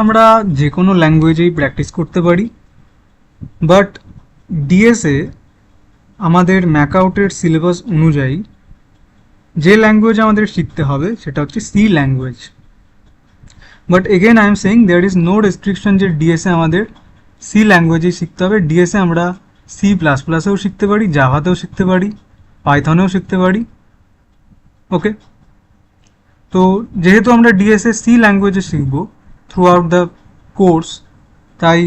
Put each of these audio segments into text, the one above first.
আমরা যে কোনো ল্যাঙ্গুয়েজেই প্র্যাকটিস করতে পারি, বাট ডিএসএ আমাদের ম্যাকআউটের সিলেবাস অনুযায়ী যে ল্যাঙ্গুয়েজ আমাদের শিখতে হবে সেটা হচ্ছে C language. But again I am saying there is no restriction যে ডিএসএ আমাদের সি ল্যাঙ্গুয়েজেই শিখতে হবে। ডিএসএ আমরা সি প্লাস প্লাসেও শিখতে পারি, জাভাতেও শিখতে পারি, পাইথনেও শিখতে পারি। ওকে, তো যেহেতু আমরা ডিএসএ সি ল্যাঙ্গুয়েজে শিখব থ্রু আউট দ্য কোর্স, তাই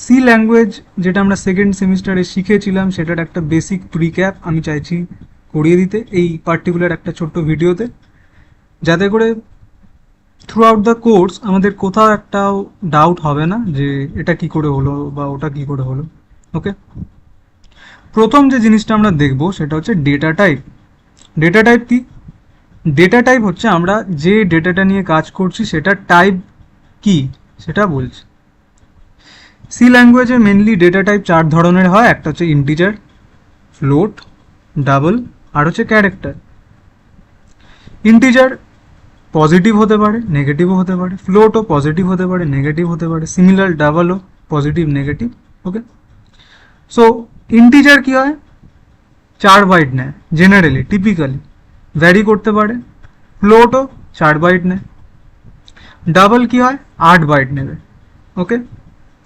সি ল্যাঙ্গুয়েজ যেটা আমরা সেকেন্ড সেমিস্টারে শিখেছিলাম সেটার একটা বেসিক প্রিক্যাপ আমি চাইছি করিয়ে দিতে এই পার্টিকুলার একটা ছোট্ট ভিডিওতে, যাতে করে থ্রু আউট দ্য কোর্স আমাদের কোথাও একটাও ডাউট হবে না যে এটা কি করে হলো বা ওটা কি করে হলো। ওকে, প্রথম যে জিনিসটা আমরা দেখব সেটা হচ্ছে ডেটা টাইপ। ডেটা টাইপ কি? ডেটা টাইপ হচ্ছে আমরা যে ডেটাটা নিয়ে কাজ করছি সেটা টাইপ কি সেটা বলছি। সি ল্যাঙ্গুয়েজে মেনলি ডেটা টাইপ 4 ধরনের হয়। একটা হচ্ছে ইন্টিজার, ফ্লোট, ডাবল আর হচ্ছে ক্যারেক্টার। ইন্টিজার পজিটিভ হতে পারে, নেগেটিভও হতে পারে, ফ্লোটও পজিটিভ হতে পারে, নেগেটিভ হতে পারে, সিমিলার ডাবলও পজিটিভ নেগেটিভ। ওকে, সো ইন্টিজার কি হয়? 4 বাইট নেয় জেনারেলি, টিপিক্যালি, ভ্যারি করতে পারে। ফ্লোটও 4 বাইট নেয়। ডাবল কি হয়? 8 বাইট নেবে। ওকে,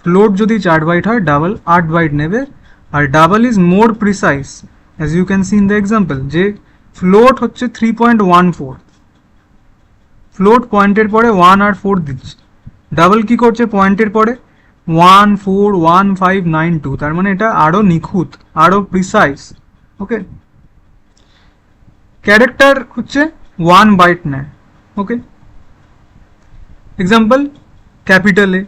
ফ্লোট যদি 4 বাইট হয়, ডাবল 8 বাইট নেবে। আর double is more precise, as you can see in the example, যে ফ্লোট হচ্ছে 3.14, ফ্লোট পয়েন্টের পরে 1 আর 4 দিচ্ছে। ডাবল কি করছে? পয়েন্টের পরে 1 4 1 5 9 2, তার মানে এটা আরও নিখুঁত, আরও প্রিসাইজ। ওকে, ক্যারেক্টার হচ্ছে 1 বাইট নেয়। ওকে, এক্সাম্পল ক্যাপিটাল এ,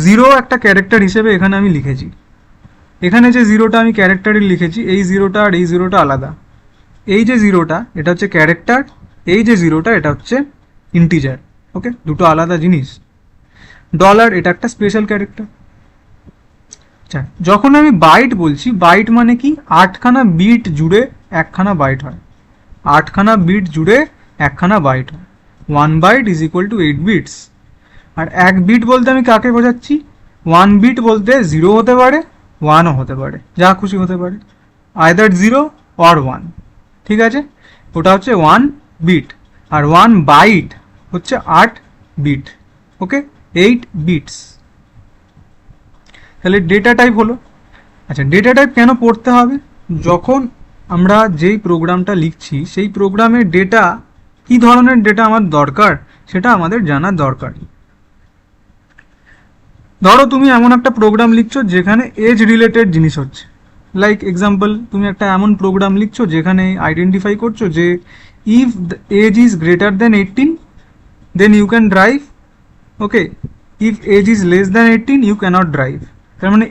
0 একটা ক্যারেক্টার হিসেবে এখানে আমি লিখেছি। এখানে যে 0টা আমি ক্যারেক্টারে লিখেছি, এই 0টা আর এই 0টা আলাদা। এই যে 0টা এটা হচ্ছে ক্যারেক্টার, এই যে 0টা এটা হচ্ছে ইন্টিজার। ওকে, দুটো আলাদা জিনিস। ডলার এটা একটা স্পেশাল ক্যারেক্টার। আচ্ছা, যখন আমি বাইট বলছি, বাইট মানে কি? 8খানা বিট জুড়ে একখানা বাইট হয়। 8খানা বিট জুড়ে একখানা বাইট হয়। 1 byte is equal to 8 bits. আর 1 বিট বলতে আমি কাকে বোঝাচ্ছি? 1 বিট বলতে 0 হতে পারে, 1ও হতে পারে, যা খুশি হতে পারে, আইদার 0 অর 1। ঠিক আছে, ওটা হচ্ছে 1 বিট। আর 1 বাইট হচ্ছে 8 বিট। ওকে, 8 বিটস। তাহলে ডেটা টাইপ হলো। আচ্ছা, ডেটা টাইপ কেন পড়তে হবে? যখন আমরা যেই প্রোগ্রামটা লিখছি সেই প্রোগ্রামের ডেটা, কি ধরনের ডেটা আমার দরকার সেটা আমাদের জানার দরকার। ধরো তুমি এমন একটা প্রোগ্রাম লিখছো যেখানে এজ রিলেটেড জিনিস হচ্ছে, লাইক এক্সাম্পল তুমি একটা এমন প্রোগ্রাম লিখছো যেখানে আইডেন্টিফাই করছো যে if the age is greater than 18 then you can drive. Okay, if age is less than 18 you can't drive. তার মানে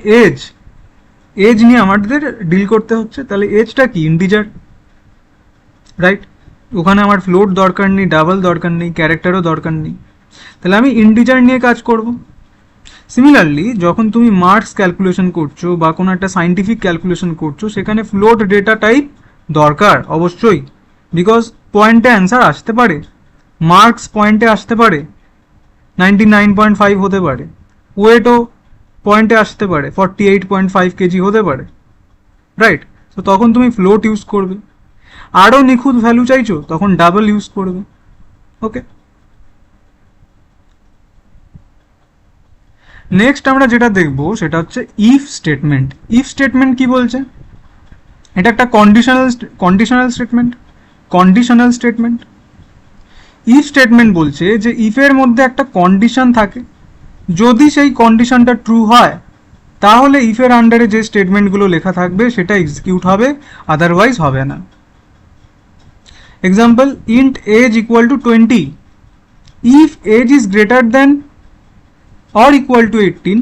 এজ নিয়ে আমাদের ডিল করতে হচ্ছে। তাহলে এজটা কি? Integer, right? ওখানে আমার ফ্লোট দরকার নেই, ডাবল দরকার নেই, ক্যারেক্টারও দরকার নেই। তাহলে আমি ইন্টিজার নিয়ে কাজ করব। সিমিলারলি যখন তুমি মার্কস ক্যালকুলেশন করছো বা কোনো একটা সাইন্টিফিক ক্যালকুলেশন করছো, সেখানে ফ্লোট ডেটা টাইপ দরকার অবশ্যই, বিকজ পয়েন্টে অ্যান্সার আসতে পারে, মার্কস পয়েন্টে আসতে পারে, 99.5 হতে পারে, ওয়েটও পয়েন্টে আসতে পারে, 48.5 কেজি হতে পারে, রাইট? তো তখন তুমি ফ্লোট ইউজ করবে। আরও নিখুঁত ভ্যালু চাইছো, তখন ডাবল ইউজ করবে। ওকে, নেক্সট আমরা যেটা দেখবো সেটা হচ্ছে ইফ স্টেটমেন্ট। ইফ স্টেটমেন্ট কি বলছে? এটা একটা কন্ডিশনাল স্টেটমেন্ট। ইফ স্টেটমেন্ট বলছে যে ইফের মধ্যে একটা কন্ডিশন থাকে, যদি সেই কন্ডিশনটা ট্রু হয় তাহলে ইফের আন্ডারে যে স্টেটমেন্টগুলো লেখা থাকবে সেটা এক্সিকিউট হবে, আদারওয়াইজ হবে না। Example, int age equal to 20, if age is greater than or equal to 18,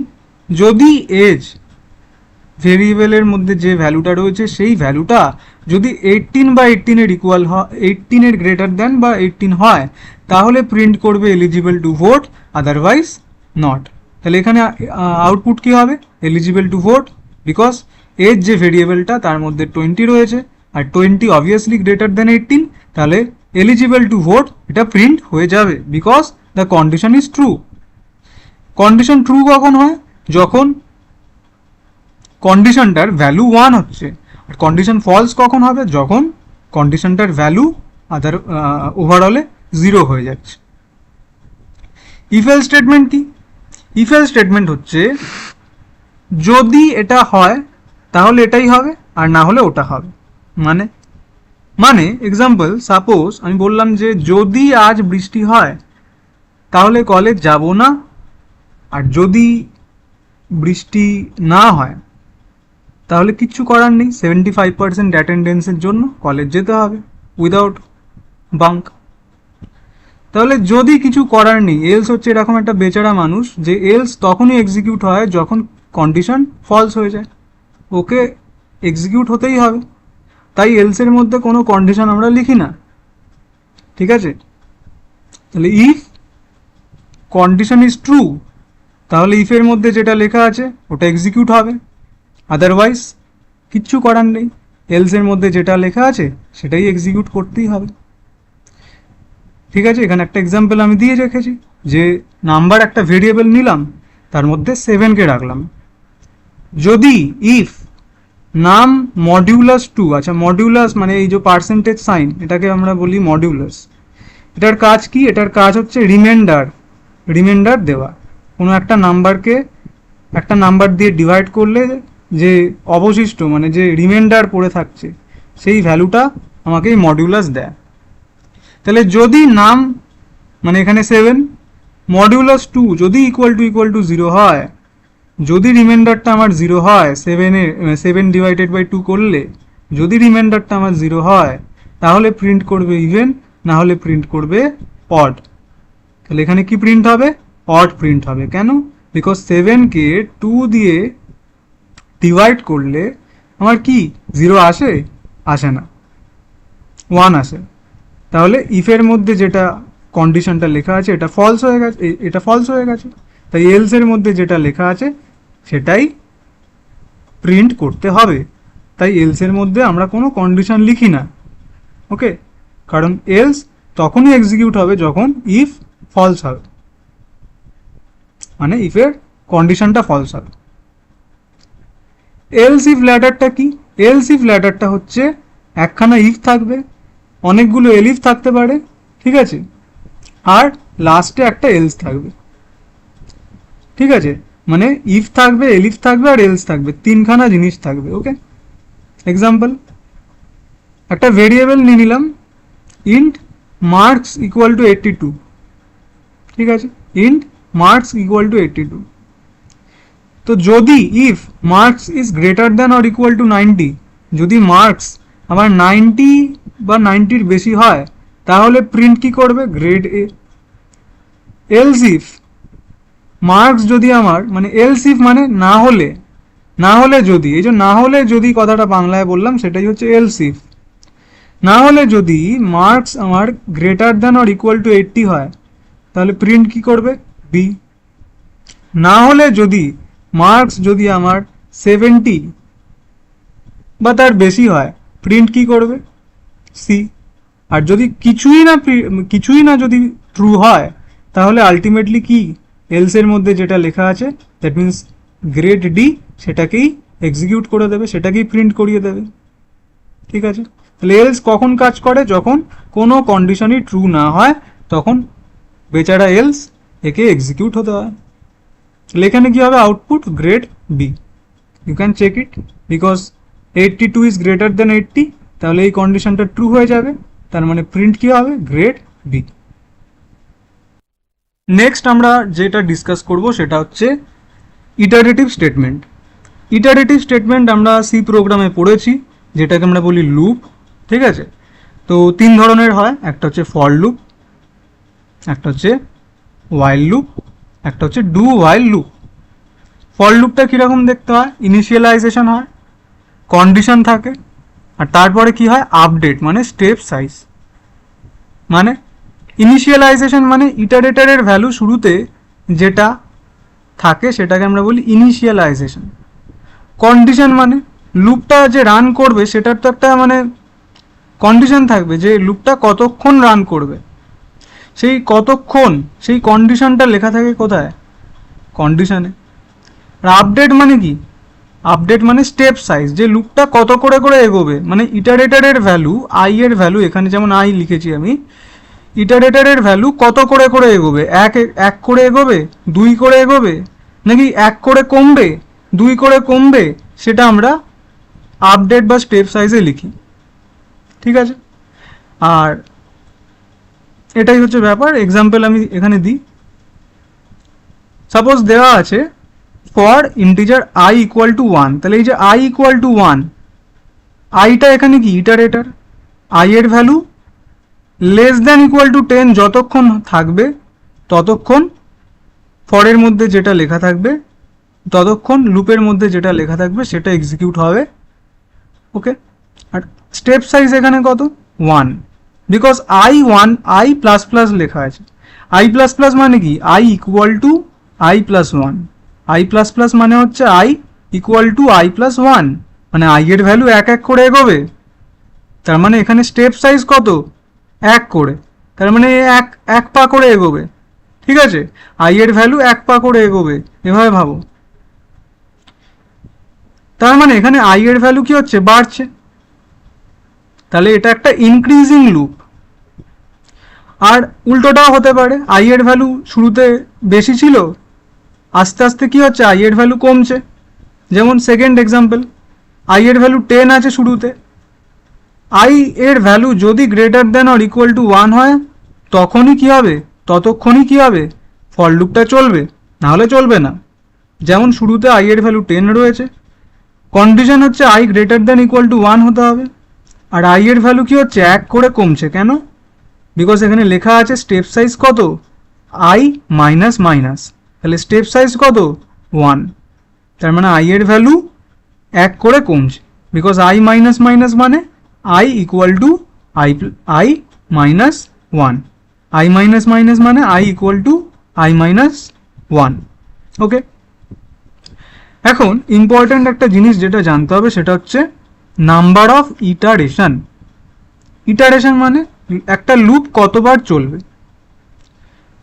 যদি এজ ভেরিয়েবলের মধ্যে যে ভ্যালুটা রয়েছে সেই ভ্যালুটা যদি 18 বা 18 এর ইকুয়াল হয়, 18 এর গ্রেটার দেন বা 18 হয়, তাহলে প্রিন্ট করবে eligible to vote, otherwise not. তাহলে এখানে আউটপুট কি হবে? Eligible to vote, because age যে ভেরিয়েবলটা তার মধ্যে 20 রয়েছে আর 20 অবভিয়াসলি গ্রেটার দেন 18, তাহলে এলিজিবল টু ভোট এটা প্রিন্ট হয়ে যাবে, because the condition is true. Condition true কখন হয়? যখন কন্ডিশনটার ভ্যালু 1 হচ্ছে। আর কন্ডিশন ফলস কখন হবে? যখন কন্ডিশনটার ভ্যালু ওভারঅলে 0 হয়ে যাচ্ছে। ইফ এলস স্টেটমেন্ট কি? ইফ এলস স্টেটমেন্ট হচ্ছে যদি এটা হয় তাহলে এটাই হবে, আর না হলে ওটা হবে। মানে মানে এক্সাম্পল, সাপোজ আমি বললাম যে যদি আজ বৃষ্টি হয় তাহলে কলেজ যাব না, আর যদি বৃষ্টি না হয় তাহলে কিচ্ছু করার নেই, 75% অ্যাটেন্ডেন্সের জন্য কলেজ যেতে হবে উইদাউট বাঙ্ক। তাহলে যদি কিছু করার নেই, এলস হচ্ছে এরকম একটা বেচারা মানুষ যে এলস তখনই এক্সিকিউট হয় যখন কন্ডিশন ফলস হয়ে যায়, ওকে এক্সিকিউট হতেই হবে। তাই এলসের মধ্যে কোনো কন্ডিশন আমরা লিখি না, ঠিক আছে? তাহলে ইফ কন্ডিশন ইজ ট্রু তাহলে ইফের মধ্যে যেটা লেখা আছে ওটা এক্সিকিউট হবে, আদারওয়াইজ কিচ্ছু করার নেই, এলসের মধ্যে যেটা লেখা আছে সেটাই এক্সিকিউট করতেই হবে। ঠিক আছে, এখানে একটা এক্সাম্পল আমি দিয়ে রেখেছি যে নাম্বার একটা ভেরিয়েবল নিলাম, তার মধ্যে 7কে রাখলাম। যদি ইফ নাম মডিউলাস 2, আচ্ছা মডিউলাস মানে এই যে পার্সেন্টেজ সাইন, এটাকে আমরা বলি মডিউলাস। এটার কাজ কি? এটার কাজ হচ্ছে রিমাইন্ডার দেওয়া। কোনো একটা নাম্বারকে একটা নাম্বার দিয়ে ডিভাইড করলে যে অবশিষ্ট মানে যে রিমাইন্ডার পড়ে থাকছে সেই ভ্যালুটা আমাকে এই মডিউলাস দেয়। তাহলে যদি নাম মানে এখানে 7 মডিউলাস 2 যদি ইকুয়াল টু 0 হয়, যদি রিমাইন্ডারটা আমার 0 হয়, 7 ডিভাইডেড বাই 2 করলে যদি রিমাইন্ডারটা আমার 0 হয় তাহলে প্রিন্ট করবে ইভেন, না হলে প্রিন্ট করবে অড। তাহলে এখানে কি প্রিন্ট হবে? অড প্রিন্ট হবে। কেন? বিকজ 7কে 2 দিয়ে ডিভাইড করলে আমার কি 0 আসে? আসে না, 1 আসে। তাহলে ইফের মধ্যে যেটা কন্ডিশনটা লেখা আছে এটা ফলস হয়ে গেছে, এটা ফলস হয়ে গেছে। তাই এলসের মধ্যে যেটা লেখা আছে সেটাই প্রিন্ট করতে হবে। তাই এলসের মধ্যে আমরা কোনো কন্ডিশন লিখি না, ওকে? কারণ এলস তখনই এক্সিকিউট হবে যখন ইফ ফলস হবে, মানে ইফের কন্ডিশনটা ফলস হবে। এলস ইফ ল্যাডারটা কি? এলস ইফ ল্যাডারটা হচ্ছে একখানা ইফ থাকবে, অনেকগুলো এলিফ থাকতে পারে, ঠিক আছে, আর লাস্টে একটা এলস থাকবে, ঠিক আছে? মানে ইফ থাকবে, এলিফ থাকবে আর এলস থাকবে, তিনখানা জিনিস থাকবে, ওকে? এক্সাম্পল, একটা ভেরিয়েবল নিয়ে নিলাম ইন্ট মার্কস ইকুয়াল টু 82, ঠিক আছে? Int marks equal to 82। তো যদি if marks is greater than or equal two 90, যদি মার্কস আমার 90 বা 90-র বেশি হয় তাহলে প্রিন্ট কি করবে? Grade A. Else if marks যদি আমার মানে এলস ইফ মানে না হলে যদি, এই যে না হলে যদি কথাটা বাংলায় বললাম সেটাই হচ্ছে এলস ইফ। না হলে যদি মার্কস আমার greater than or equal two 80 হয় তাহলে প্রিন্ট কি করবে? বি। না হলে যদি মার্কস যদি আমার 70 বা তার বেশি হয় প্রিন্ট কি করবে? সি। আর যদি কিছুই না যদি ট্রু হয় তাহলে আলটিমেটলি কি এলসের মধ্যে যেটা লেখা আছে দ্যাট মিনস গ্রেড ডি, সেটাকেই এক্সিকিউট করে দেবে, সেটাকেই প্রিন্ট করিয়ে দেবে, ঠিক আছে? তাহলে এলস কখন কাজ করে? যখন কোনো কন্ডিশনই ট্রু না হয় তখন বেচারা এলস একে এক্সিকিউট হতে হয়। তাহলে এখানে কি হবে? Output grade B. You can check it, because 82 is greater than 80, তাহলে এই কন্ডিশনটা ট্রু হয়ে যাবে, তার মানে প্রিন্ট কি হবে? Grade B. নেক্সট আমরা যেটা ডিসকাস করব সেটা হচ্ছে ইটারেটিভ স্টেটমেন্ট। ইটারেটিভ স্টেটমেন্ট আমরা সি প্রোগ্রামে পড়েছি, যেটাকে আমরা বলি লুপ, ঠিক আছে? তো 3 ধরনের হয়, একটা হচ্ছে ফর লুপ, একটা হচ্ছে ওয়াইল লুপ, একটা হচ্ছে ডু ওয়াইল লুপ। ফর লুপটা কীরকম দেখতে হয়? ইনিশিয়ালাইজেশন হয়, কন্ডিশন থাকে, আর তারপরে কি হয়? আপডেট মানে স্টেপ সাইজ। মানে ইনিশিয়ালাইজেশন মানে ইটারেটরের ভ্যালু শুরুতে যেটা থাকে সেটাকে আমরা বলি ইনিশিয়ালাইজেশন। কন্ডিশন মানে লুপটা যে রান করবে সেটার তো একটা মানে কন্ডিশন থাকবে যে লুপটা কতক্ষণ রান করবে, সেই কতক্ষণ সেই কন্ডিশনটা লেখা থাকে কোথায়, কন্ডিশনে। আর আপডেট মানে কি, আপডেট মানে স্টেপ সাইজ, যে লুপটা কত করে করে এগোবে, মানে ইটারেটারের ভ্যালু আই এর ভ্যালু, এখানে যেমন আই লিখেছি আমি, ইটারেটারের ভ্যালু কত করে করে এগোবে, এক করে এগোবে, 2 করে এগোবে, নাকি 1 করে কমবে, 2 করে কমবে, সেটা আমরা আপডেট বা স্টেপ সাইজে লিখি। ঠিক আছে, আর এটাই হচ্ছে ব্যাপার। এক্সাম্পল আমি এখানে দিই। সাপোজ দেওয়া আছে for integer I equal two 1, তাহলে এই যে আই ইকুয়াল টু 1, আইটা এখানে কি ইটারেটার, আই এর value less than equal to 10 যতক্ষণ থাকবে ততক্ষণ ফরের মধ্যে যেটা লেখা থাকবে, ততক্ষণ লুপের মধ্যে যেটা লেখা থাকবে সেটা এক্সিকিউট হবে। ওকে, আর স্টেপ সাইজ এখানে কত, 1, বিকজ আই প্লাস প্লাস লেখা আছে। আই প্লাস প্লাস মানে কি, I equal to I plus 1, I plus plus মানে হচ্ছে I equal to I plus 1, মানে আই এর ভ্যালু এক এক করে এগোবে, তার মানে এখানে স্টেপ সাইজ কত, 1 করে, তার মানে এক পা করে এগোবে। ঠিক আছে, আই এর ভ্যালু 1 পা করে এগোবে, এভাবে ভাবো। তার মানে এখানে আই এর ভ্যালু কি হচ্ছে, বাড়ছে, তাহলে এটা একটা ইনক্রিজিং লুপ। আর উল্টোটাও হতে পারে, আই এর ভ্যালু শুরুতে বেশি ছিল, আস্তে আস্তে কি হচ্ছে, আই এর ভ্যালু কমছে। যেমন সেকেন্ড এক্সাম্পল, আই এর ভ্যালু 10 আছে শুরুতে, আই এর ভ্যালু যদি greater than or equal two 1 হয় তখনই কি হবে, ততক্ষণই কি হবে, ফর লুপটা চলবে, নাহলে চলবে না। যেমন শুরুতে আই এর ভ্যালু 10 রয়েছে, কন্ডিশন হচ্ছে I greater than equal to 1 হতে হবে, আর আই এর ভ্যালু কি হচ্ছে, 1 করে কমছে, কেন, বিকজ এখানে লেখা আছে স্টেপ সাইজ কত, আই মাইনাস মাইনাস, তাহলে স্টেপ সাইজ কত, 1, তার মানে আই এর ভ্যালু 1 করে কমছে, বিকজ আই মাইনাস মাইনাস মানে I equal to I minus 1, I minus minus মানে I equal to I minus 1। Okay, এখন ইম্পর্ট্যান্ট একটা জিনিস যেটা জানতে হবে সেটা হচ্ছে নাম্বার অফ ইটারেশন। ইটারেশন মানে একটা লুপ কতবার চলবে,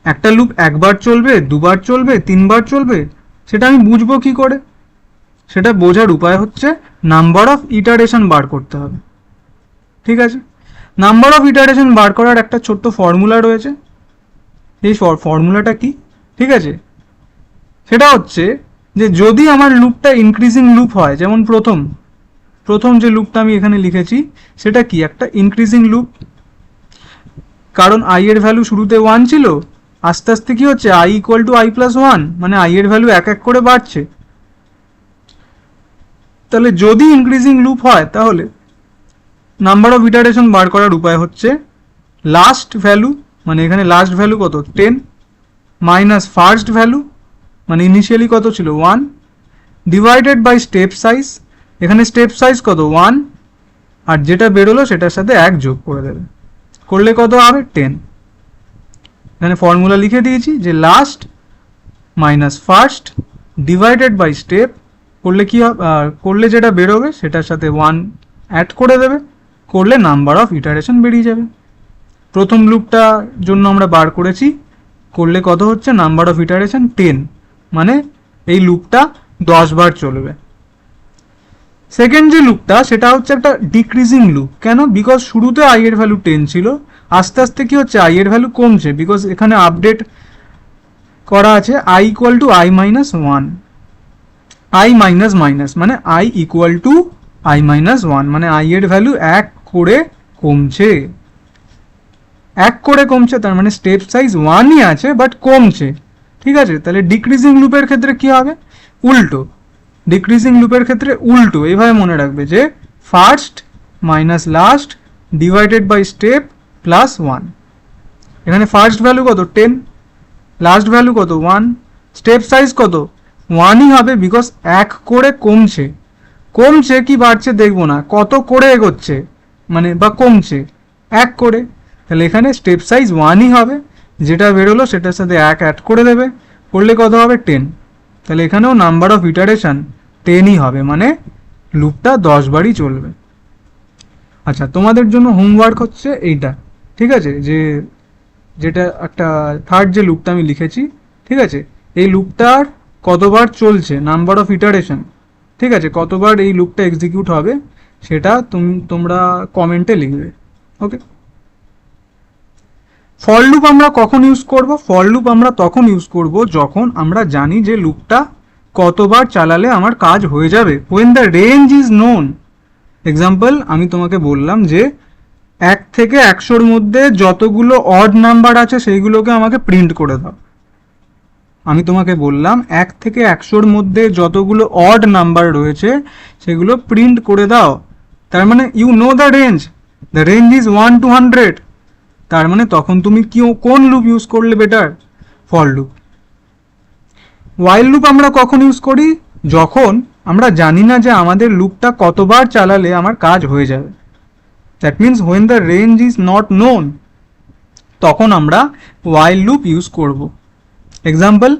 একটা লুপ একবার চলবে, দুবার চলবে, 3বার চলবে, সেটা আমি বুঝবো কি করে, সেটা বোঝার উপায় হচ্ছে নাম্বার অফ ইটারেশন বার করতে হবে। ঠিক আছে, নাম্বার অফ ইটারেশন বার করার একটা ছোট্ট ফর্মুলা রয়েছে। এই ফর্মুলাটা কি, ঠিক আছে, সেটা হচ্ছে যে যদি আমার লুপটা ইনক্রিজিং লুপ হয়, যেমন প্রথম যে লুপটা আমি এখানে লিখেছি সেটা কি, একটা ইনক্রিজিং লুপ, কারণ আই এর ভ্যালু শুরুতে 1 ছিল, আস্তে আস্তে কি হচ্ছে, I equal to I plus 1, মানে আই এর ভ্যালু এক এক করে বাড়ছে। তাহলে যদি ইনক্রিজিং লুপ হয় তাহলে নাম্বার অফ ইটারেশন বার করার উপায় হচ্ছে লাস্ট ভ্যালু, মানে এখানে লাস্ট ভ্যালু কত 10, মাইনাস ফার্স্ট ভ্যালু মানে ইনিশিয়ালি কত ছিল 1, ডিভাইডেড বাই স্টেপ সাইজ, এখানে স্টেপ সাইজ কত 1, আর যেটা বেরোলো সেটার সাথে 1 যোগ করে দেবে, করলে কত হবে 10। এখানে ফর্মুলা লিখে দিয়েছি যে last minus first divided by step, করলে কি করলে যেটা বেরোবে সেটার সাথে 1 অ্যাড করে দেবে, করলে নাম্বার অফ ইটারেশন বেরিয়ে যাবে। প্রথম লুপটার জন্য আমরা বার করেছি, করলে কত হচ্ছে, নাম্বার অফ ইটারেশন 10, মানে এই লুপটা 10 বার চলবে। সেকেন্ড যে লুপটা সেটা হচ্ছে একটা ডিক্রিজিং লুপ, কেন, বিকজ শুরুতে আই এর ভ্যালু 10 ছিল, আস্তে আস্তে কি হচ্ছে, আই এর ভ্যালু কমছে, বিকজ এখানে আপডেট করা আছে I equal to I minus 1, I minus minus মানে I equal to I minus 1, মানে আই এর ভ্যালু 1 করে কমছে, 1 করে কমছে, তার মানে স্টেপ সাইজ 1ই আছে বাট কমছে। ঠিক আছে, তাহলে ডিক্রিজিং লুপের ক্ষেত্রে কি হবে, উল্টো, ডিক্রিজিং লুপের ক্ষেত্রে উল্টো, এইভাবে মনে রাখবে যে first minus last divided by step plus 1, এখানে ফার্স্ট ভ্যালু কত 10, লাস্ট ভ্যালু কত 1, স্টেপ সাইজ কত 1ই হবে, বিকজ 1 করে কমছে, কমছে কি বাড়ছে দেখবো না, কত করে এগোচ্ছে মানে বা কমছে 1 করে, তাহলে এখানে স্টেপ সাইজ 1ই হবে, যেটা বেরোলো সেটার সাথে 1 অ্যাড করে দেবে, করলে কত হবে 10, তাহলে এখানেও নাম্বার অফ ইটারেশন 10ই হবে, মানে লুপটা 10 বারই চলবে। আচ্ছা, তোমাদের জন্য হোমওয়ার্ক হচ্ছে এইটা, ঠিক আছে, যে যেটা একটা থার্ড যে লুপটা আমি লিখেছি, ঠিক আছে, এই লুপটার কতবার চলছে, নাম্বার অফ ইটারেশন, ঠিক আছে, কতবার এই লুপটা এক্সিকিউট হবে সেটা তোমরা কমেন্টে লিখবে। ওকে, ফর লুপ আমরা কখন ইউজ করব? ফর লুপ আমরা তখন ইউজ করব যখন আমরা জানি যে লুপটা কতবার চালালে আমার কাজ হয়ে যাবে, when the range is known। Example আমি তোমাকে বললাম যে 1 থেকে 100-র মধ্যে যতগুলো অড নাম্বার আছে সেইগুলোকে আমাকে প্রিন্ট করে দাও। আমি তোমাকে বললাম 1 থেকে 100-র মধ্যে যতগুলো অড নাম্বার রয়েছে সেগুলো প্রিন্ট করে দাও। তার মানে you know the range is 1 to 100। তার মানে তখন তুমি কোন লুপ ইউজ করলে better? For loop. While loop আমরা কখন ইউজ করি? যখন আমরা জানি না যে আমাদের লুপটা কতবার চালালে আমার কাজ হয়ে যাবে। That means when the range is not known, তখন আমরা ওয়াইল লুপ ইউজ করব। এক্সাম্পল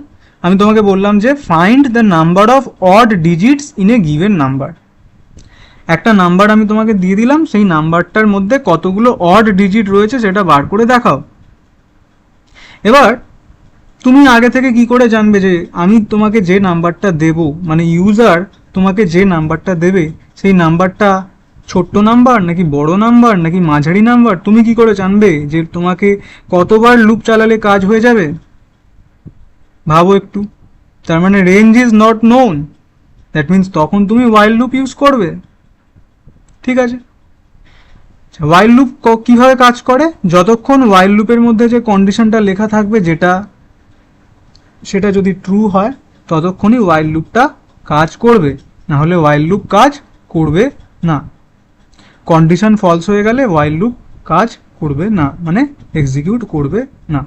আমি তোমাকে বললাম যে find the number of odd digits in a given number. একটা নাম্বার আমি তোমাকে দিয়ে দিলাম, সেই নাম্বারটার মধ্যে কতগুলো অড ডিজিট রয়েছে সেটা বার করে দেখাও। এবার তুমি আগে থেকে কি করে জানবে যে আমি তোমাকে যে নাম্বারটা দেব, মানে ইউজার তোমাকে যে নাম্বারটা দেবে সেই নাম্বারটা ছোট্ট নাম্বার নাকি বড় নাম্বার নাকি মাঝারি নাম্বার? তুমি কি করে জানবে যে তোমাকে কতবার লুপ চালালে কাজ হয়ে যাবে? ভাবো একটু। তার মানে range is not known, that means তখন তুমি ওয়াইল লুপ ইউজ করবে। ঠিক আছে, ওয়াইল লুপ কিভাবে কাজ করে? যতক্ষণ ওয়াইল লুপের মধ্যে যে কন্ডিশনটা লেখা থাকবে সেটা যদি ট্রু হয় ততক্ষণই ওয়াইল লুপটা কাজ করবে, না হলে ওয়াইল লুপ কাজ করবে না। কন্ডিশন ফলস হয়ে গেলে ওয়াইল লুপ কাজ করবে না, মানে এক্সিকিউট করবে না।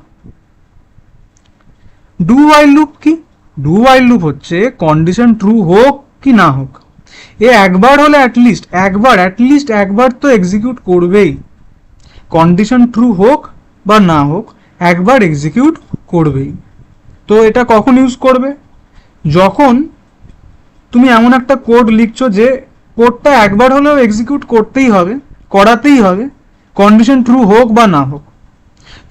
ডু ওয়াইল লুপ কি? ডু ওয়াইল লুপ হচ্ছে কন্ডিশন ট্রু হোক কি না হোক, একবার হলে অ্যাটলিস্ট একবার তো এক্সিকিউট করবেই। কন্ডিশন ট্রু হোক বা না হোক একবার এক্সিকিউট করবেই। তো এটা কখন ইউজ করবে? যখন তুমি এমন একটা কোড লিখছো যে কোডটা একবার হলেও এক্সিকিউট করাতেই হবে, কন্ডিশন ট্রু হোক বা না হোক,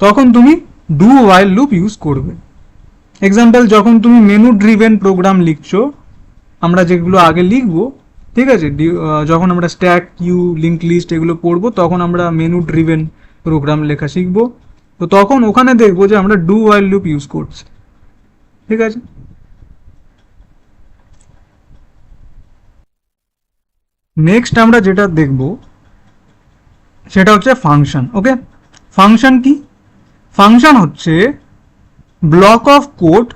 তখন তুমি ডু ওয়াইল লুপ ইউজ করবে। এক্সাম্পল যখন তুমি মেনু ড্রিভেন প্রোগ্রাম লিখছো, আমরা যেগুলো আগে লিখবো, ঠিক আছে, যখন আমরা স্ট্যাক, কিউ, লিঙ্ক লিস্ট এগুলো পড়বো তখন আমরা মেনু ড্রিভেন প্রোগ্রাম লেখা শিখবো। তো তখন ওখানে দেখবো যে আমরা ডু ওয়াইল লুপ ইউজ করছি। ঠিক আছে, নেক্সট আমরা যেটা দেখব সেটা হচ্ছে ফাংশন। ওকে, ফাংশন কি? ফাংশন হচ্ছে ব্লক অফ কোড,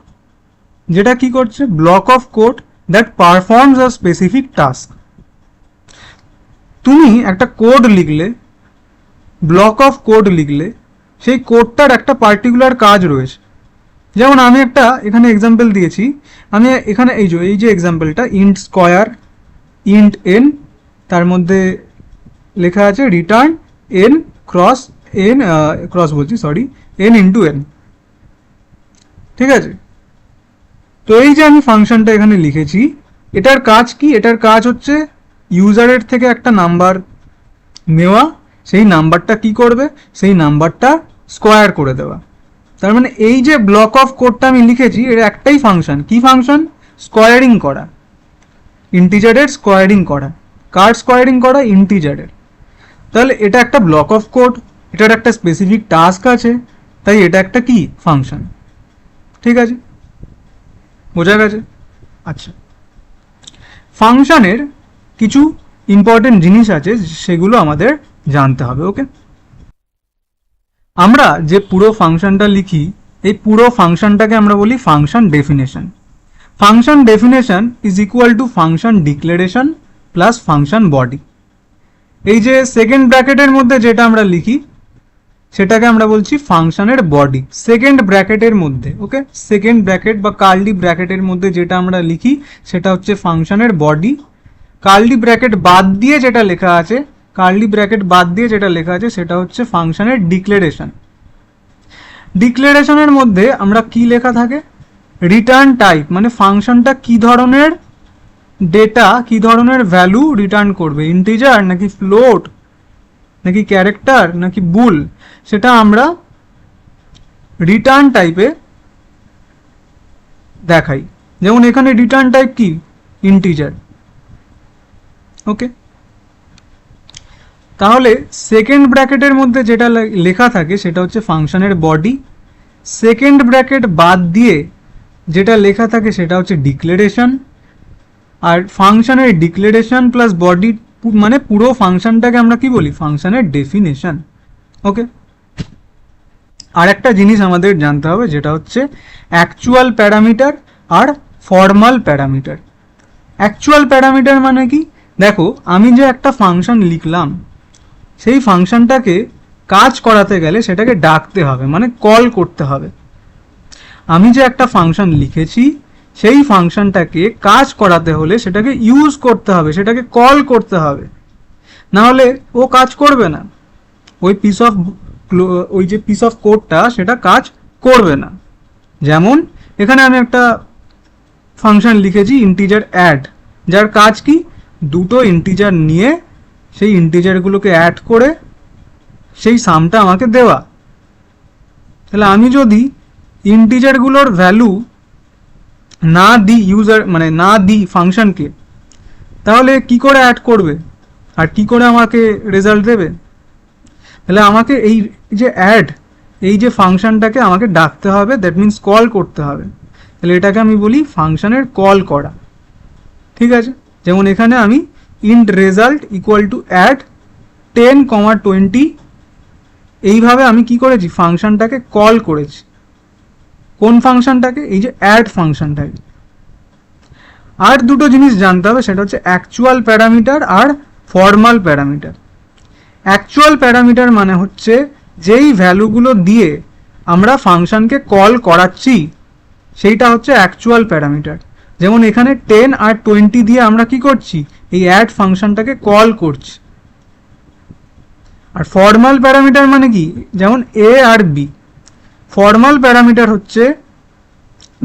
যেটা কি করছে? Block of code that performs a specific task. তুমি একটা কোড লিখলে, ব্লক অফ কোড লিখলে, সেই কোডটার একটা পার্টিকুলার কাজ রয়েছে। যেমন আমি একটা এখানে এক্সাম্পল দিয়েছি, আমি এখানে এই যে এক্সাম্পলটা, ইন্ট স্কয়ার ইন্ট এন, তার মধ্যে লেখা আছে return N N into N. ঠিক আছে, তো এই যে আমি ফাংশনটা এখানে লিখেছি, এটার কাজ কি? এটার কাজ হচ্ছে ইউজারের থেকে একটা নাম্বার নেওয়া, সেই নাম্বারটা কি করবে? সেই নাম্বারটা স্কোয়ার করে দেওয়া। তার মানে এই যে ব্লক অফ কোডটা আমি লিখেছি এর একটাই ফাংশন। কি ফাংশন? স্কোয়ারিং করা, ইন্টিজারের স্কোয়ারিং করা। কার স্কোয়ারিং করা? ইন্টিজারের। তাহলে এটা একটা ব্লক অফ কোড, এটার একটা স্পেসিফিক টাস্ক আছে, তাই এটা একটা কি? ফাংশন। ঠিক আছে, বোঝা গেছে? আচ্ছা, ফাংশনের কিছু ইম্পর্টেন্ট জিনিস আছে সেগুলো আমাদের জানতে হবে। ওকে, আমরা যে পুরো ফাংশনটা লিখি, এই পুরো ফাংশনটাকে আমরা বলি function definition. Function definition is equal two function declaration plus function body. এই যে সেকেন্ড ব্র্যাকেটের মধ্যে যেটা আমরা লিখি সেটাকে আমরা বলছি ফাংশনের বডি, সেকেন্ড ব্র্যাকেটের মধ্যে। ওকে, সেকেন্ড ব্র্যাকেট বা কার্লি ব্র্যাকেটের মধ্যে যেটা আমরা লিখি সেটা হচ্ছে ফাংশনের বডি। কার্লি ব্র্যাকেট বাদ দিয়ে যেটা লেখা আছে, সেটা হচ্ছে ফাংশনের ডিক্লারেশন। ডিক্লারেশনের মধ্যে আমরা কি লেখা থাকে? রিটার্ন টাইপ, মানে ফাংশনটা কি ধরনের ডেটা, কি ধরনের ভ্যালু রিটার্ন করবে, ইন্টিজার নাকি ফ্লোট নাকি ক্যারেক্টার নাকি বুল, সেটা আমরা রিটার্ন টাইপে দেখাই। যেমন এখানে রিটার্ন টাইপ কি, ইন্টিজার। ওকে, তাহলে সেকেন্ড ব্র্যাকেটের মধ্যে যেটা লেখা থাকে সেটা হচ্ছে ফাংশনের বডি, সেকেন্ড ব্র্যাকেট বাদ দিয়ে যেটা লেখা থাকে সেটা হচ্ছে ডিক্লারেশন, আর ফাংশনের ডিক্লারেশন প্লাস বডি মানে পুরো ফাংশনটাকে আমরা কি বলি, ফাংশনের ডেফিনেশন। ওকে, আর একটা জিনিস আমাদের জানতে হবে যেটা হচ্ছে অ্যাকচুয়াল প্যারামিটার আর ফর্মাল প্যারামিটার। অ্যাকচুয়াল প্যারামিটার মানে কি, দেখো আমি যে একটা ফাংশন লিখলাম সেই ফাংশনটাকে কাজ করাতে গেলে সেটাকে ডাকতে হবে, মানে কল করতে হবে। আমি যে একটা ফাংশন লিখেছি সেই ফাংশনটাকে কাজ করাতে হলে সেটাকে ইউজ করতে হবে, সেটাকে কল করতে হবে, না হলে ও কাজ করবে না। ওই যে পিস অফ কোডটা সেটা কাজ করবে না। যেমন এখানে আমি একটা ফাংশন লিখেছি ইন্টিজার অ্যাড, যার কাজ কি, দুটো ইন্টিজার নিয়ে সেই ইন্টিজারগুলোকে অ্যাড করে সেই সামটা আমাকে দেওয়া। তাহলে আমি যদি ইন্টিজারগুলোর ভ্যালু না দিই মানে না দিই ফাংশনকে, তাহলে কি করে অ্যাড করবে আর কি করে আমাকে রেজাল্ট দেবে? তাহলে আমাকে এই যে অ্যাড, এই যে ফাংশনটাকে আমাকে ডাকতে হবে, দ্যাট মিনস কল করতে হবে। তাহলে এটাকে আমি বলি ফাংশনের কল করা। ঠিক আছে, যেমন এখানে আমি int result equal to add 10, 20, এইভাবে আমি কি করেছি, ফাংশনটাকে কল করেছি। কোন ফাংশনটাকে, এই যে অ্যাড ফাংশনটাকে। আর দুটো জিনিস জানতে হবে, সেটা হচ্ছে অ্যাকচুয়াল প্যারামিটার আর ফর্মাল প্যারামিটার। অ্যাকচুয়াল প্যারামিটার মানে হচ্ছে যেই ভ্যালুগুলো দিয়ে আমরা ফাংশনকে কল করাচ্ছি সেইটা হচ্ছে অ্যাকচুয়াল প্যারামিটার। যেমন এখানে 10 আর 20 দিয়ে আমরা কি করছি, এই অ্যাড ফাংশনটাকে কল করছি। আর ফর্মাল প্যারামিটার মানে কি, যেমন এ আর বি। ফর্মাল প্যারামিটার হচ্ছে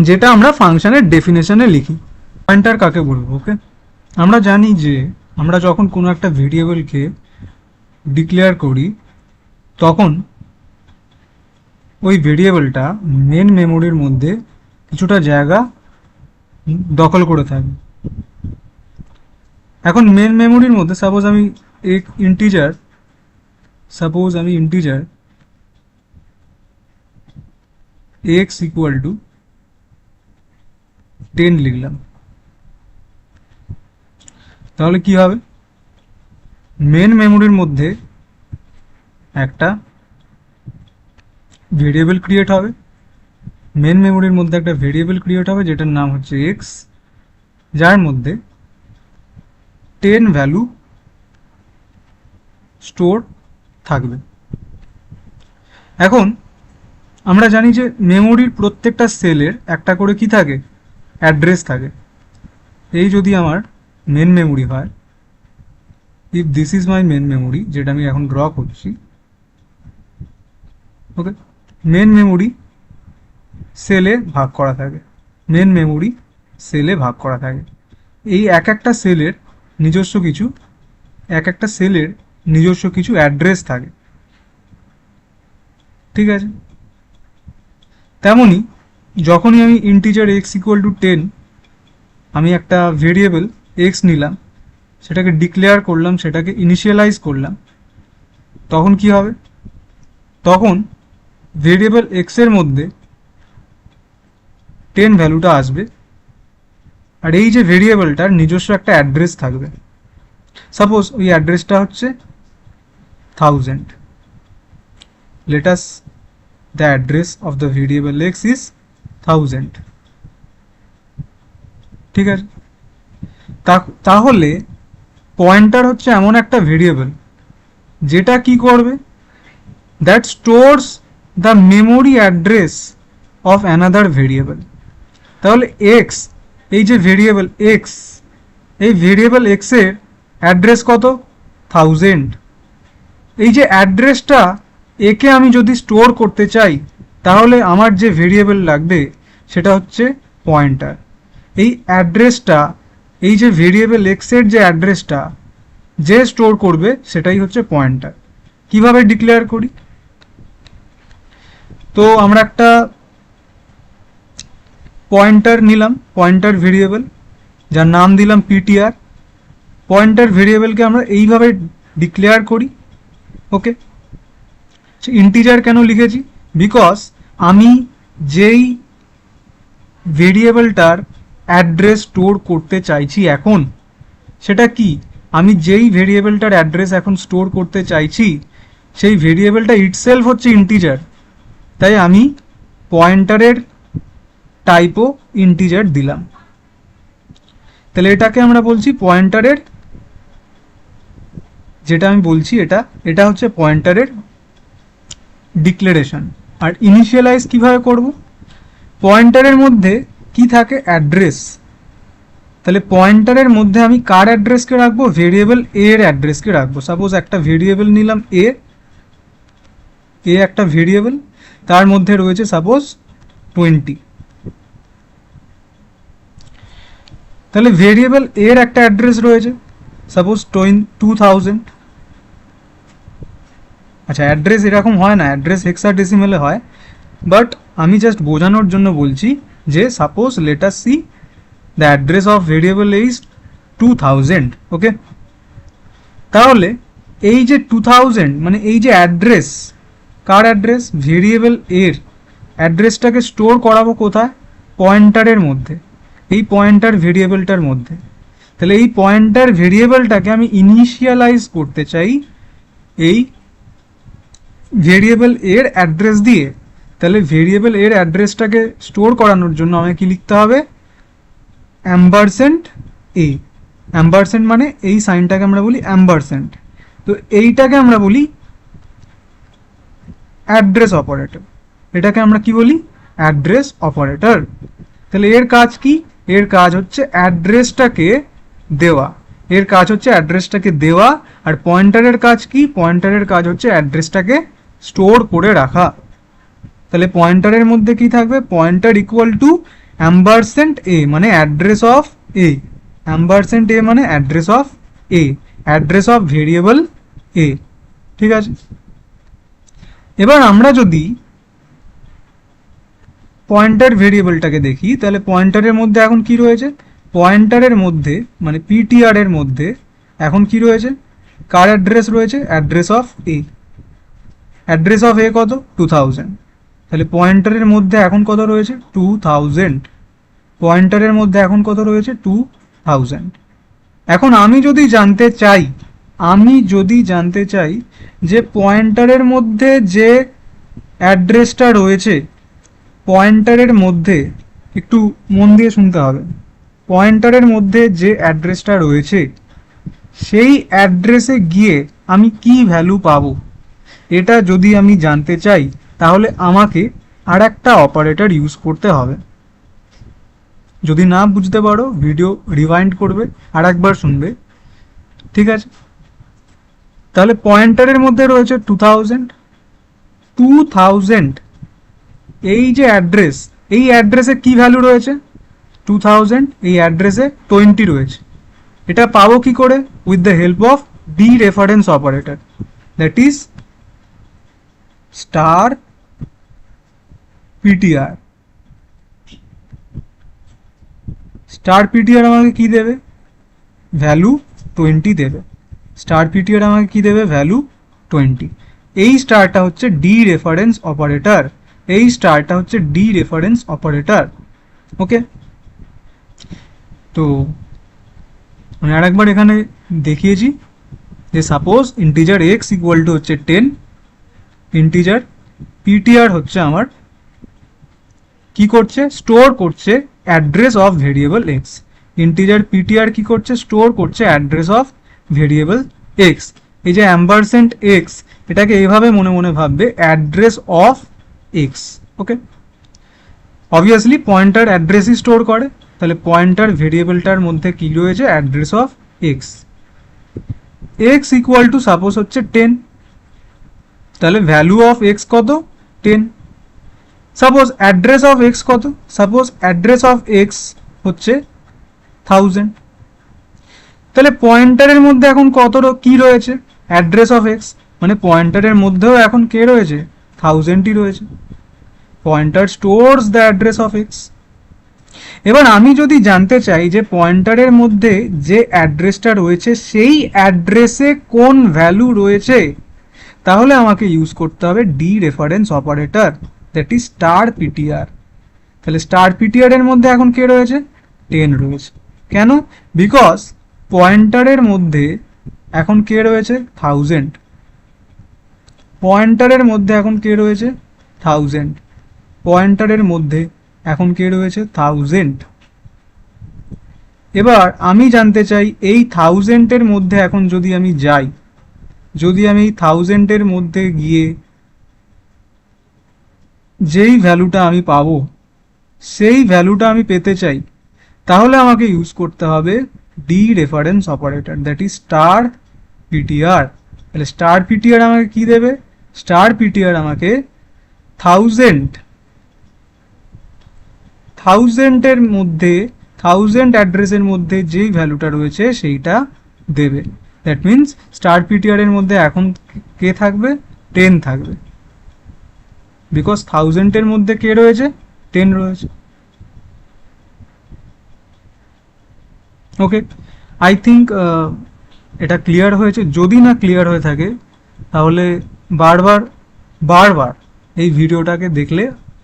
যেটা আমরা ফাংশনের ডেফিনেশনে লিখি। পয়েন্টার কাকে বলবো? ওকে, আমরা জানি যে আমরা যখন কোনো একটা ভেরিয়েবলকে ডিক্লেয়ার করি তখন ওই ভেরিয়েবলটা মেন মেমোরির মধ্যে কিছুটা জায়গা দখল করে থাকে। এখন মেন মেমোরির মধ্যে সাপোজ আমি ইন্টিজার x ইকুয়াল টু 10 লিখলাম, তাহলে কি হবে, মেন মেমোরির মধ্যে একটা ভেরিয়েবল ক্রিয়েট হবে, যেটার নাম হচ্ছে x, যার মধ্যে 10 ভ্যালু স্টোর থাকবে। এখন আমরা জানি যে মেমোরির প্রত্যেকটা সেলের একটা করে কি থাকে, অ্যাড্রেস থাকে। এই যদি আমার মেন মেমোরি হয়, if this is my main memory, যেটা আমি এখন ড্র করছি, ওকে, মেন মেমোরি সেলে ভাগ করা থাকে, এই এক একটা সেলের নিজস্ব কিছু অ্যাড্রেস থাকে। ঠিক আছে, তেমনি যখনই আমি ইন্টিজার x ইকুয়াল টু 10, আমি একটা ভেরিয়েবল x নিলাম, সেটাকে ডিক্লেয়ার করলাম, সেটাকে ইনিশিয়ালাইজ করলাম, তখন কি হবে, তখন ভেরিয়েবল x এর মধ্যে 10 ভ্যালুটা আসবে, আর এই যে ভেরিয়েবলটার নিজস্ব একটা অ্যাড্রেস থাকবে। সাপোজ ওই অ্যাড্রেসটা হচ্ছে 1000। let us the address of the variable x is 1000। ঠিক আছে, তাহলে পয়েন্টার হচ্ছে এমন একটা ভেরিয়েবল যেটা কি করবে, that stores the memory address of another variable। তাহলে x, এই যে ভেরিয়েবল x, এই ভেরিয়েবল x এর অ্যাড্রেস কত, 1000। এই যে অ্যাড্রেসটা একে আমি যদি স্টোর করতে চাই, তাহলে আমার যে ভেরিয়েবল লাগবে সেটা হচ্ছে পয়েন্টার। এই অ্যাড্রেসটা, এই যে ভেরিয়েবল এক্স এর যে অ্যাড্রেসটা যে স্টোর করবে সেটাই হচ্ছে পয়েন্টার। কিভাবে ডিক্লেয়ার করি, তো আমরা একটা পয়েন্টার নিলাম, পয়েন্টার ভেরিয়েবল, যার নাম দিলাম পিটিআর। পয়েন্টার ভেরিয়েবলকে আমরা এইভাবে ডিক্লেয়ার করি। ওকে, ইন্টিজার কেন লিখেছি? বিকজ আমি যেই ভেরিয়েবলটার অ্যাড্রেস স্টোর করতে চাইছি এখন, সেটা কি? আমি যেই ভেরিয়েবলটার অ্যাড্রেস এখন স্টোর করতে চাইছি সেই ভেরিয়েবলটা ইটসেলফ হচ্ছে ইন্টিজার, তাই আমি পয়েন্টারের টাইপও ইন্টিজার দিলাম। তাহলে এটাকে আমরা বলছি পয়েন্টারের, যেটা আমি বলছি এটা হচ্ছে পয়েন্টারের ডিক্লারেশন। আর ইনিশিয়ালাইজ কিভাবে করব? পয়েন্টারের মধ্যে কি থাকে? অ্যাড্রেস। তাহলে পয়েন্টারের মধ্যে আমি কার অ্যাড্রেসকে রাখবো? ভেরিয়েবল এর অ্যাড্রেসকে রাখবো। সাপোজ একটা ভেরিয়েবল নিলাম এ একটা ভেরিয়েবল, তার মধ্যে রয়েছে সাপোজ 20। তাহলে ভেরিয়েবল এর একটা অ্যাড্রেস রয়েছে সাপোজ 2000। আচ্ছা, অ্যাড্রেস এরকম হয় না, অ্যাড্রেস হেক্সাডেসিমেলে হয়, বাট আমি জাস্ট বোঝানোর জন্য বলছি যে suppose let us see the address of variable is 2000। ওকে, তাহলে এই যে 2000 মানে এই যে অ্যাড্রেস, কার অ্যাড্রেস? ভেরিয়েবল এর অ্যাড্রেসটাকে স্টোর করাবো কোথায়? পয়েন্টারের মধ্যে, এই পয়েন্টার ভেরিয়েবলটার মধ্যে। তাহলে এই পয়েন্টার ভেরিয়েবলটাকে আমি ইনিশিয়ালাইজ করতে চাই এই ভেরিয়েবল এর অ্যাড্রেস দিয়ে। তাহলে ভেরিয়েবল এর অ্যাড্রেসটাকে স্টোর করানোর জন্য আমাকে কি লিখতে হবে? অ্যাম্বারসেন্ট এ। অ্যাম্বারসেন্ট মানে এই সাইনটাকে আমরা বলি অ্যাম্বারসেন্ট, তো এইটাকে আমরা বলি অ্যাড্রেস অপারেটর। এটাকে আমরা কি বলি? Address operator. তাহলে এর কাজ কি? এর কাজ হচ্ছে অ্যাড্রেসটাকে দেওয়া। এর কাজ হচ্ছে অ্যাড্রেসটাকে দেওয়া। আর পয়েন্টারের কাজ কি? পয়েন্টারের কাজ হচ্ছে অ্যাড্রেসটাকে স্টোর করে রাখা। তাহলে পয়েন্টারের মধ্যে কি থাকবে? Pointer equal to ampersand A মানে address of A. Ampersand A মানে address of A, address of variable A. ঠিক আছে, এবার আমরা যদি পয়েন্টার ভেরিয়েবলটাকে দেখি তাহলে পয়েন্টারের মধ্যে এখন কি রয়েছে? পয়েন্টারের মধ্যে মানে পিটিআর এর মধ্যে এখন কি রয়েছে? কার অ্যাড্রেস রয়েছে? Address of A. Address of A কত? 2000। তাহলে পয়েন্টারের মধ্যে এখন কত রয়েছে? 2000। পয়েন্টারের মধ্যে এখন কত রয়েছে? 2000। এখন আমি যদি জানতে চাই যে পয়েন্টারের মধ্যে যে অ্যাড্রেসটা রয়েছে, পয়েন্টারের মধ্যে একটু মন দিয়ে শুনতে হবে, পয়েন্টারের মধ্যে যে অ্যাড্রেসটা রয়েছে সেই অ্যাড্রেসে গিয়ে আমি কি ভ্যালু পাবো, এটা যদি আমি জানতে চাই তাহলে আমাকে আর একটা অপারেটর ইউজ করতে হবে। যদি না বুঝতে পারো ভিডিও রিওয়াইন্ড করবে, আর একবার শুনবে। ঠিক আছে, তাহলে পয়েন্টারের মধ্যে রয়েছে 2000। এই যে অ্যাড্রেস, এই অ্যাড্রেসে কি ভ্যালু রয়েছে? 2000। এই অ্যাড্রেসে 20 রয়েছে। এটা পাবো কি করে? With the help of D reference operator, that is star PTR. Star PTR আমাকে কি দেবে? ভ্যালু 20 দেবে। স্টার পিটিআর আমাকে কি দেবে? ভ্যালু 20। এই স্টারটা হচ্ছে ডি রেফারেন্স অপারেটর। এই স্টারটা হচ্ছে ডি রেফারেন্স অপারেটর। ওকে, তো আমি আরেকবার এখানে দেখিয়েছি যে suppose integer x equal two হচ্ছে 10। ইন্টিজার পিটিআর হচ্ছে আমার কি করছে? স্টোর করছে address of variable x. Integer PTR কি করছে? স্টোর করছে অ্যাড্রেস অফ ভেরিয়েবল এক্স। এই যে অ্যাম্বারসেন্ট এক্স, এটাকে এইভাবে মনে মনে ভাববে address of X. Okay, obviously pointer অ্যাড্রেসই স্টোর করে, তাহলে পয়েন্টার ভেরিয়েবলটার মধ্যে কি রয়েছে? Address of X. X equal to suppose হচ্ছে 10, তাহলে ভ্যালু অফ এক্স কত? 10। সাপোজ অ্যাড্রেস অফ এক্স কত? সাপোজ অ্যাড্রেস অফ এক্স হচ্ছে 1000। তাহলে পয়েন্টারের মধ্যে এখন কত কি রয়েছে? অ্যাড্রেস অফ এক্স, মানে পয়েন্টারের মধ্যেও এখন কে রয়েছে? 1000ই রয়েছে। Pointer stores the address of x. এবার আমি যদি জানতে চাই যে পয়েন্টারের মধ্যে যে অ্যাড্রেসটা রয়েছে সেই অ্যাড্রেসে কোন ভ্যালু রয়েছে, তাহলে আমাকে ইউজ করতে হবে D reference operator, that is star PTR. তাহলে স্টার পিটিআর এর মধ্যে এখন কে রয়েছে? 10 রয়েছে। কেন? বিকজ পয়েন্টারের মধ্যে এখন কে রয়েছে? 1000। পয়েন্টারের মধ্যে এখন কে রয়েছে? 1000। পয়েন্টারের মধ্যে এখন কে রয়েছে? 1000। এবার আমি জানতে চাই এই 1000-এর মধ্যে এখন যদি আমি যাই, যদি আমি এই 1000-এর মধ্যে গিয়ে যেই ভ্যালুটা আমি পাবো সেই ভ্যালুটা আমি পেতে চাই, তাহলে আমাকে ইউজ করতে হবে D reference operator, that is star PTR. তাহলে স্টার পিটিআর আমাকে কি দেবে? স্টার পিটিআর আমাকে 1000-এর মধ্যে 1000 অ্যাড্রেসের মধ্যে যেই ভ্যালুটা রয়েছে সেইটা দেবে। দ্যাট মিনস স্টার পিটিআর এর মধ্যে এখন কে থাকবে? 10 থাকবে, বিকজ 1000-এর মধ্যে কে রয়েছে? 10 রয়েছে। ওকে, আই থিঙ্ক এটা ক্লিয়ার হয়েছে। যদি না ক্লিয়ার হয়ে থাকে তাহলে বারবার বারবার এই ভিডিওটাকে দেখলে,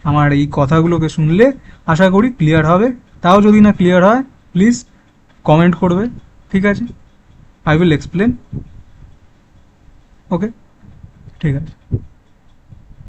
আমার এই কথাগুলোকে শুনলে আশা করি ক্লিয়ার হবে। তাও যদি না ক্লিয়ার হয় প্লিজ কমেন্ট করবে, ঠিক আছে? I will explain. ওকে, ঠিক আছে।